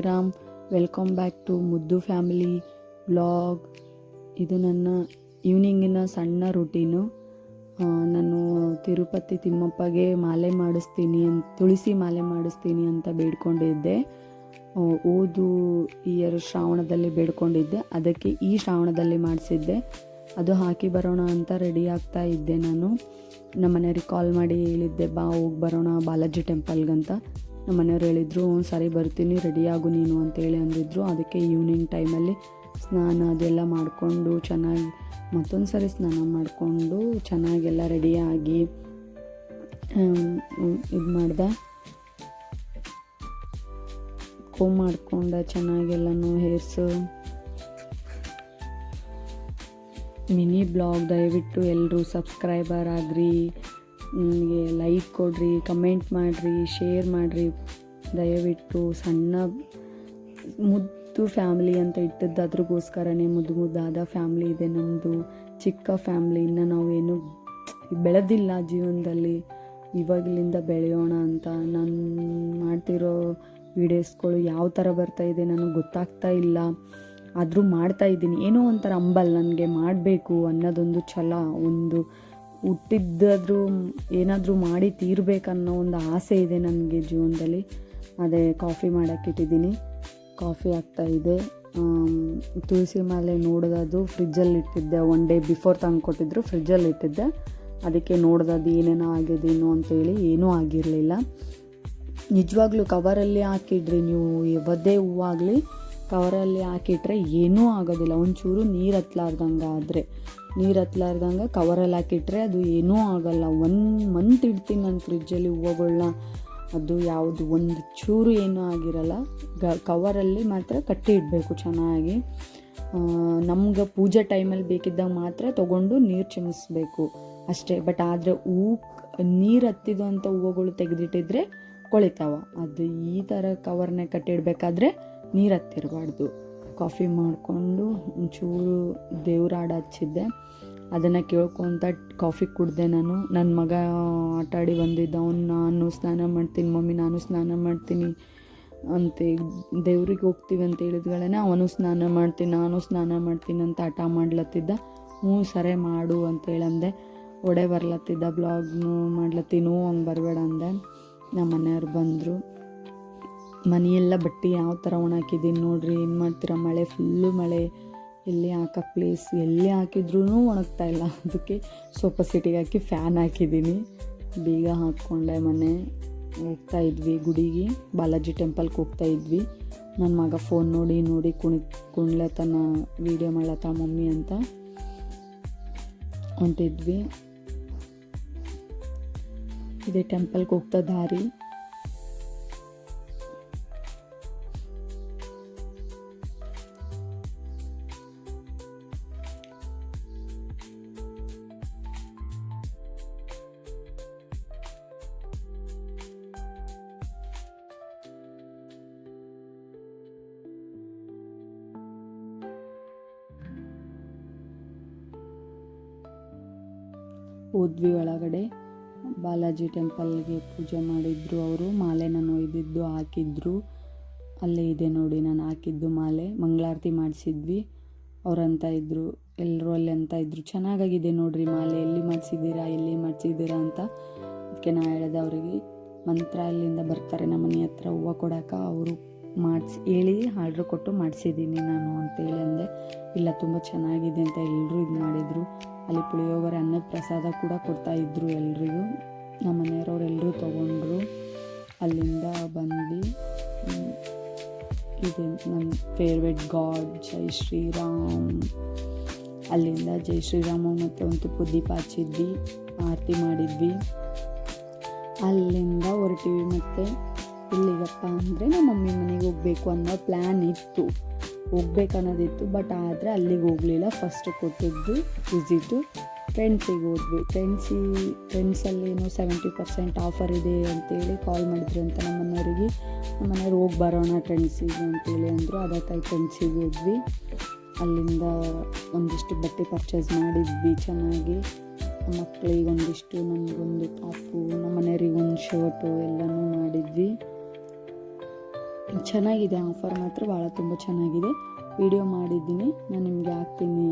Sairam. Welcome back to ಮುದ್ದು family vlog. ಇದು ನನ್ನ ಈವ್ನಿಂಗಿನ ಸಣ್ಣ ರೂಟೀನು. ನಾನು ತಿರುಪತಿ ತಿಮ್ಮಪ್ಪಗೆ ಮಾಲೆ ಮಾಡಿಸ್ತೀನಿ ತುಳಸಿ ಮಾಲೆ ಮಾಡಿಸ್ತೀನಿ ಅಂತ ಬೇಡ್ಕೊಂಡಿದ್ದೆ. ಓದು ಇಯರ್ ಶ್ರಾವಣದಲ್ಲಿ ಬೇಡ್ಕೊಂಡಿದ್ದೆ, ಅದಕ್ಕೆ ಈ ಶ್ರಾವಣದಲ್ಲಿ ಮಾಡಿಸಿದ್ದೆ. ಅದು ಹಾಕಿ ಬರೋಣ ಅಂತ ರೆಡಿ ಆಗ್ತಾ ಇದ್ದೆ. ನಾನು ನಮ್ಮ ಮನೆಯವ್ರಿಗೆ ಕಾಲ್ ಮಾಡಿ ಹೇಳಿದ್ದೆ, ಬಾ ಹೋಗಿ ಬರೋಣ ಬಾಲಾಜಿ ಟೆಂಪಲ್ಗಂತ. ನಮ್ಮ ಮನೆಯವ್ರು ಹೇಳಿದರು, ಸರಿ ಬರ್ತೀನಿ, ರೆಡಿಯಾಗು ನೀನು ಅಂತೇಳಿ ಅಂದಿದ್ರು. ಅದಕ್ಕೆ ಈವ್ನಿಂಗ್ ಟೈಮಲ್ಲಿ ಸ್ನಾನ ಅದೆಲ್ಲ ಮಾಡಿಕೊಂಡು ಚೆನ್ನಾಗಿ ಮತ್ತೊಂದು ಸರಿ ಸ್ನಾನ ಮಾಡಿಕೊಂಡು ಚೆನ್ನಾಗೆಲ್ಲ ರೆಡಿಯಾಗಿ ಇದು ಮಾಡ್ದೆ. ಕೋಮ್ ಮಾಡಿಕೊಂಡೆ ಚೆನ್ನಾಗೆಲ್ಲನೂ ಹೇರ್ಸು. ಮಿನಿ ಬ್ಲಾಗ್ ದಯವಿಟ್ಟು ಎಲ್ಲರೂ ಸಬ್ಸ್ಕ್ರೈಬರ್ ಆಗ್ರಿ, ನನಗೆ ಲೈಕ್ ಕೊಡ್ರಿ, ಕಮೆಂಟ್ ಮಾಡಿರಿ, ಶೇರ್ ಮಾಡಿರಿ ದಯವಿಟ್ಟು. ಸಣ್ಣ ಮುದ್ದು ಫ್ಯಾಮ್ಲಿ ಅಂತ ಇಟ್ಟದ್ದು ಅದ್ರಿಗೋಸ್ಕರನೇ. ಮುದ್ದಾದ ಫ್ಯಾಮ್ಲಿ ಇದೆ ನಮ್ಮದು, ಚಿಕ್ಕ ಫ್ಯಾಮ್ಲಿ. ಇನ್ನು ನಾವೇನು ಬೆಳೆದಿಲ್ಲ ಜೀವನದಲ್ಲಿ, ಇವಾಗಲಿಂದ ಬೆಳೆಯೋಣ ಅಂತ. ನಾನು ಮಾಡ್ತಿರೋ ವೀಡಿಯೋಸ್ಗಳು ಯಾವ ಥರ ಬರ್ತಾಯಿದೆ ನನಗೆ ಗೊತ್ತಾಗ್ತಾ ಇಲ್ಲ, ಆದರೂ ಮಾಡ್ತಾಯಿದ್ದೀನಿ. ಏನೋ ಒಂಥರ ಅಂಬಲ್, ನನಗೆ ಮಾಡಬೇಕು ಅನ್ನೋದೊಂದು ಛಲ, ಒಂದು ಹುಟ್ಟಿದ್ದಾದ್ರೂ ಏನಾದರೂ ಮಾಡಿ ತೀರಬೇಕನ್ನೋ ಒಂದು ಆಸೆ ಇದೆ ನನಗೆ ಜೀವನದಲ್ಲಿ. ಅದೇ ಕಾಫಿ ಮಾಡೋಕ್ಕಿಟ್ಟಿದ್ದೀನಿ, ಕಾಫಿ ಆಗ್ತಾಯಿದೆ. ತುಳಸಿ ಮಾಲೆ ನೋಡೋದು ಫ್ರಿಜ್ಜಲ್ಲಿ ಇಟ್ಟಿದ್ದೆ, ಒನ್ ಡೇ ಬಿಫೋರ್ ತಂದು ಕೊಟ್ಟಿದ್ರು, ಫ್ರಿಜ್ಜಲ್ಲಿ ಇಟ್ಟಿದ್ದೆ. ಅದಕ್ಕೆ ನೋಡ್ದದು ಏನೇನೋ ಆಗಿದೇನೋ ಅಂತೇಳಿ ಏನೂ ಆಗಿರಲಿಲ್ಲ. ನಿಜವಾಗ್ಲೂ ಕವರಲ್ಲಿ ಹಾಕಿಡ್ರಿ ನೀವು, ಯಾವುದೇ ಹೂವಾಗಲಿ ಕವರಲ್ಲಿ ಹಾಕಿಟ್ರೆ ಏನೂ ಆಗೋದಿಲ್ಲ. ಒಂಚೂರು ನೀರು ಹತ್ಲಾರ್ದಂಗೆ ಆದರೆ, ನೀರು ಹತ್ಲಾರ್ದಂಗೆ ಕವರಲ್ಲಿ ಹಾಕಿಟ್ರೆ ಅದು ಏನೂ ಆಗೋಲ್ಲ. 1 ಮಂತ್ ಇಡ್ತೀನಿ ನಾನು ಫ್ರಿಜ್ಜಲ್ಲಿ ಹೂವುಗಳ್ನ, ಅದು ಯಾವುದು ಒಂದು ಚೂರು ಏನೂ ಆಗಿರಲ್ಲ. ಕವರಲ್ಲಿ ಮಾತ್ರ ಕಟ್ಟಿ ಇಡಬೇಕು ಚೆನ್ನಾಗಿ. ನಮ್ಗೆ ಪೂಜೆ ಟೈಮಲ್ಲಿ ಬೇಕಿದ್ದಾಗ ಮಾತ್ರ ತೊಗೊಂಡು ನೀರು ಚಿಮಿಸ್ಬೇಕು ಅಷ್ಟೇ. ಬಟ್ ಆದರೆ ನೀರು ಹತ್ತಿದ್ದು ಅಂಥ ಹೂವುಗಳು ತೆಗೆದಿಟ್ಟಿದ್ರೆ ಕೊಳಿತಾವ. ಅದು ಈ ಥರ ಕವರ್ನೇ ಕಟ್ಟಿಡಬೇಕಾದ್ರೆ ನೀರು ಹತ್ತಿರಬಾರ್ದು. ಕಾಫಿ ಮಾಡಿಕೊಂಡು ಒಂಚೂರು ದೇವ್ರ ಹಾಡು ಹಚ್ಚಿದ್ದೆ, ಅದನ್ನು ಕೇಳ್ಕೊತ ಕಾಫಿ ಕುಡಿದೆ ನಾನು. ನನ್ನ ಮಗ ಆಟಾಡಿ ಬಂದಿದ್ದ, ನಾನು ಸ್ನಾನ ಮಾಡ್ತೀನಿ ಮಮ್ಮಿ, ನಾನು ಸ್ನಾನ ಮಾಡ್ತೀನಿ ಅಂತ, ದೇವ್ರಿಗೆ ಹೋಗ್ತೀವಿ ಅಂತ ಹೇಳಿದ್ಗಳೇ ಅವನು ಸ್ನಾನ ಮಾಡ್ತೀನಿ, ನಾನು ಸ್ನಾನ ಮಾಡ್ತೀನಿ ಅಂತ ಹಠ ಮಾಡ್ಲತ್ತಿದ್ದ. ಸರಿ ಮಾಡು ಅಂತೇಳಂದೆ. ಒಡೆ ಬರ್ಲತ್ತಿದ್ದ, ಬ್ಲಾಗ್ನು ಮಾಡ್ಲತ್ತೀನೋ ಹಂಗೆ ಬರಬೇಡ ಅಂದೆ. ನಮ್ಮ ಮನೆಯವ್ರು ಬಂದರು. ಮನೆಯೆಲ್ಲ ಬಟ್ಟೆ ಯಾವ ಥರ ಒಣಾಕಿದ್ದೀನಿ ನೋಡ್ರಿ. ಏನು ಮಾಡ್ತೀರಾ, ಮಳೆ ಫುಲ್ಲು ಮಳೆ, ಎಲ್ಲಿ ಹಾಕಕ್ಕೆ ಪ್ಲೇಸ್, ಎಲ್ಲಿ ಹಾಕಿದ್ರೂ ಒಣಗ್ತಾ ಇಲ್ಲ. ಅದಕ್ಕೆ ಸೋಫಾ ಸೀಟಿಗೆ ಹಾಕಿ ಫ್ಯಾನ್ ಹಾಕಿದ್ದೀನಿ. ಬೀಗ ಹಾಕ್ಕೊಂಡೆ. ಮನೆ ಹೋಗ್ತಾಯಿದ್ವಿ ಗುಡಿಗೆ, ಬಾಲಾಜಿ ಟೆಂಪಲ್ಗೆ ಹೋಗ್ತಾಯಿದ್ವಿ. ನನ್ನ ಮಗ ಫೋನ್ ನೋಡಿ ನೋಡಿ ಕುಣ್ಲತನ, ವೀಡಿಯೋ ಮಾಡ್ಲತ್ತ ಮಮ್ಮಿ ಅಂತ ಹೊಂಟಿದ್ವಿ. ಇದೇ ಟೆಂಪಲ್ಗೆ ಹೋಗ್ತಾ ದಾರಿ. ಹೋದ್ವಿ ಒಳಗಡೆ. ಬಾಲಾಜಿ ಟೆಂಪಲ್ಗೆ ಪೂಜೆ ಮಾಡಿದ್ರು ಅವರು. ಮಾಲೆನ ಒಯ್ದಿದ್ದು ಹಾಕಿದ್ರು. ಅಲ್ಲೇ ಇದೆ ನೋಡಿ ನಾನು ಹಾಕಿದ್ದು ಮಾಲೆ. ಮಂಗಳಾರತಿ ಮಾಡಿಸಿದ್ವಿ. ಅವ್ರಂತ ಇದ್ದರು, ಎಲ್ಲರೂ ಅಲ್ಲಿ ಅಂತ ಇದ್ದರು, ಚೆನ್ನಾಗಾಗಿದೆ ನೋಡ್ರಿ ಮಾಲೆ, ಎಲ್ಲಿ ಮಾಡಿಸಿದ್ದೀರಾ ಅಂತ. ಅದಕ್ಕೆ ನಾ ಹೇಳಿದೆ ಅವರಿಗೆ, ಮಂತ್ರ ಅಲ್ಲಿಂದ ಬರ್ತಾರೆ ನಮ್ಮ ಮನೆ ಹತ್ರ ಹೂವು ಕೊಡೋಕೆ, ಅವರು ಹೇಳಿ ಆರ್ಡ್ರ್ ಕೊಟ್ಟು ಮಾಡಿಸಿದ್ದೀನಿ ನಾನು ಅಂತೇಳಿ ಅಂದೆ. ಇಲ್ಲ ತುಂಬ ಚೆನ್ನಾಗಿದೆ ಅಂತ ಎಲ್ಲರೂ ಇದು ಮಾಡಿದರು. ಅಲ್ಲಿ ಪುಳಿಯೋಗರೆ ಅನ್ನದ ಪ್ರಸಾದ ಕೂಡ ಕೊಡ್ತಾಯಿದ್ರು ಎಲ್ರಿಗೂ. ನಮ್ಮ ಮನೆಯವರೆಲ್ಲರೂ ತೊಗೊಂಡ್ರು. ಅಲ್ಲಿಂದ ಬಂದು ಇದು ನನ್ನ ಫೇವ್ರೆಟ್ ಗಾಡ್ ಜೈ ಶ್ರೀರಾಮ್. ಅಲ್ಲಿಂದ ಜೈ ಶ್ರೀರಾಮ ಮತ್ತು ಒಂದು ತುಪ್ಪದ ದೀಪ ಹಚ್ಚಿದ್ವಿ, ಆರತಿ ಮಾಡಿದ್ವಿ. ಅಲ್ಲಿಂದ ಹೊರಟಿವಿ. ಮತ್ತು ಇಲ್ಲಿಗಪ್ಪ ಅಂದರೆ ನಮ್ಮ ಮಮ್ಮಿ ಮನೆಗೆ ಹೋಗಬೇಕು ಅನ್ನೋ ಪ್ಲ್ಯಾನ್ ಇತ್ತು, ಹೋಗ್ಬೇಕನ್ನೋದಿತ್ತು. ಬಟ್ ಆದರೆ ಅಲ್ಲಿಗೆ ಹೋಗಲಿಲ್ಲ. ಫಸ್ಟ್ ಕೊಟ್ಟಿದ್ದು ವಿಸಿಟು ಟ್ರೆಂಡ್ಸಿಗೆ ಹೋದ್ವಿ. ಟ್ರೆಂಡ್ಸಲ್ಲಿ ಏನೋ 70% ಆಫರ್ ಇದೆ ಅಂತೇಳಿ ಕಾಲ್ ಮಾಡಿದ್ರು ಅಂತ ನಮ್ಮ ಮನೆಯವ್ರಿಗೆ. ನಮ್ಮ ಮನೆಯವ್ರು ಹೋಗಿ ಬರೋಣ ಟ್ರೆಂಡ್ಸಿಗೆ ಅಂತೇಳಿ ಅಂದರು. ಅದಕ್ಕಾಗಿ ಟ್ರೆಂಡ್ಸಿಗೆ ಹೋದ್ವಿ. ಅಲ್ಲಿಂದ ಒಂದಿಷ್ಟು ಬಟ್ಟೆ ಪರ್ಚೇಸ್ ಮಾಡಿದ್ವಿ ಚೆನ್ನಾಗಿ. ಮಕ್ಕಳಿಗೆ ಒಂದಿಷ್ಟು, ನನಗೊಂದು ಟಾಪು, ನಮ್ಮ ಮನೆಯವ್ರಿಗೆ ಒಂದು ಶರ್ಟು ಎಲ್ಲನೂ ಮಾಡಿದ್ವಿ. ಚೆನ್ನಾಗಿದೆ ಆಫರ್ ಮಾತ್ರ ಭಾಳ ತುಂಬ ಚೆನ್ನಾಗಿದೆ. ವಿಡಿಯೋ ಮಾಡಿದ್ದೀನಿ, ನಾನು ನಿಮಗೆ ಹಾಕ್ತೀನಿ,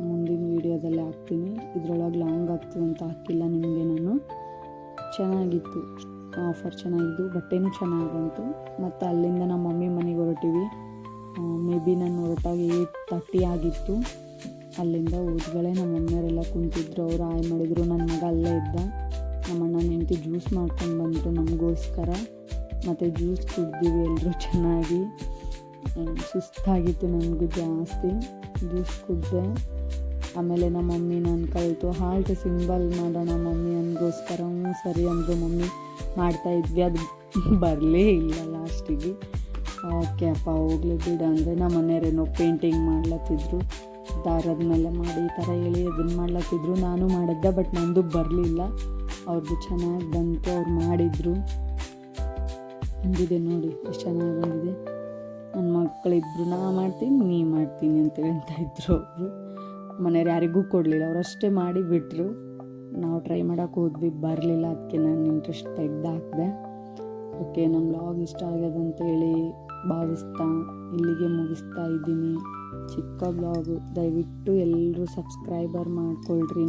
ಮುಂದಿನ ವೀಡಿಯೋದಲ್ಲಿ ಹಾಕ್ತೀನಿ. ಇದರೊಳಗೆ ಲಾಂಗ್ ಆಗ್ತದೆ ಅಂತ ಹಾಕಿಲ್ಲ ನಿಮಗೆ ನಾನು. ಚೆನ್ನಾಗಿತ್ತು ಆಫರ್, ಚೆನ್ನಾಗಿದ್ದು, ಬಟ್ಟೆನೂ ಚೆನ್ನಾಗಿ ಬಂತು. ಮತ್ತು ಅಲ್ಲಿಂದ ನಮ್ಮ ಮಮ್ಮಿ ಮನೆಗೆ ಹೊರಟಿವಿ. ಮೇ ಬಿ ನಾನು ಹೊರಟಾಗ 8:30 ಆಗಿತ್ತು. ಅಲ್ಲಿಂದ ಹೋದ್ಗಳೇ ನಮ್ಮ ಮಮ್ಮಿಯವರೆಲ್ಲ ಕುಂತಿದ್ರು, ಅವರು ಆಯ್ ಮಾಡಿದರು. ನನ್ನ ಮಗ ಅಲ್ಲೇ ಇದ್ದ. ನಮ್ಮ ಅಣ್ಣ ಹೆಂಡತಿ ಜ್ಯೂಸ್ ಮಾಡ್ಕೊಂಡು ಬಂದರು ನಮಗೋಸ್ಕರ. ಮತ್ತು ಜ್ಯೂಸ್ ಕುಡ್ದೀವಿ ಎಲ್ಲರೂ ಚೆನ್ನಾಗಿ. ಸುಸ್ತಾಗಿತ್ತು ನನಗೂ ಜಾಸ್ತಿ. ಜ್ಯೂಸ್ ಕುಡಿದೆ. ಆಮೇಲೆ ನಮ್ಮ ಮಮ್ಮಿ ನಾನು ಕಲಿತು ಹಾರ್ಟ್ ಸಿಂಬಲ್ ಮಾಡೋಣ ಮಮ್ಮಿ ನನಗೋಸ್ಕರ. ಸರಿ ಅಂದರು ಮಮ್ಮಿ. ಮಾಡ್ತಾಯಿದ್ವಿ, ಅದು ಬರಲೇ ಇಲ್ಲ ಲಾಸ್ಟಿಗೆ. ಓಕೆ ಅಪ್ಪ ಹೋಗ್ಲಿ ಬಿಡು ಅಂದರೆ ನಮ್ಮ ಮನೆಯವರೇನೋ ಪೇಂಟಿಂಗ್ ಮಾಡ್ಲತ್ತಿದ್ರು, ದಾರದ ಮೇಲೆ ಮಾಡಿ ಈ ಥರ ಹೇಳಿ ಅದನ್ನು ಮಾಡ್ಲತ್ತಿದ್ರು. ನಾನು ಮಾಡಿದ್ದೆ, ಬಟ್ ನಂದು ಬರಲಿಲ್ಲ. ಅವ್ರದ್ದು ಚೆನ್ನಾಗಿ ಬಂತು, ಅವ್ರು ಮಾಡಿದರು. ಬಂದಿದೆ ನೋಡಿ ಎಷ್ಟು ಚೆನ್ನಾಗಿ ಬಂದಿದೆ. ನನ್ನ ಮಕ್ಕಳಿಬ್ರು ನಾ ಮಾಡ್ತೀನಿ ನೀ ಮಾಡ್ತೀನಿ ಅಂತ ಹೇಳ್ತಾ ಇದ್ರು ಅವರು. ಮನೆಯವ್ರು ಯಾರಿಗೂ ಕೊಡಲಿಲ್ಲ, ಅವರಷ್ಟೇ ಮಾಡಿ ಬಿಟ್ಟರು. ನಾವು ಟ್ರೈ ಮಾಡೋಕೆ ಹೋದ್ವಿ, ಬರಲಿಲ್ಲ. ಅದಕ್ಕೆ ನಾನು ಇಂಟ್ರೆಸ್ಟ್ ತೆಗ್ದಾಕಿದೆ. ಓಕೆ, ನಮ್ಮ ವ್ಲಾಗ್ ಇಷ್ಟ ಆಗ್ಯದಂತೇಳಿ ಭಾವಿಸ್ತಾ ಇಲ್ಲಿಗೆ ಮುಗಿಸ್ತಾ ಇದ್ದೀನಿ. ಚಿಕ್ಕ ವ್ಲಾಗು, ದಯವಿಟ್ಟು ಎಲ್ಲರೂ ಸಬ್ಸ್ಕ್ರೈಬರ್ ಮಾಡ್ಕೊಳ್ರಿ.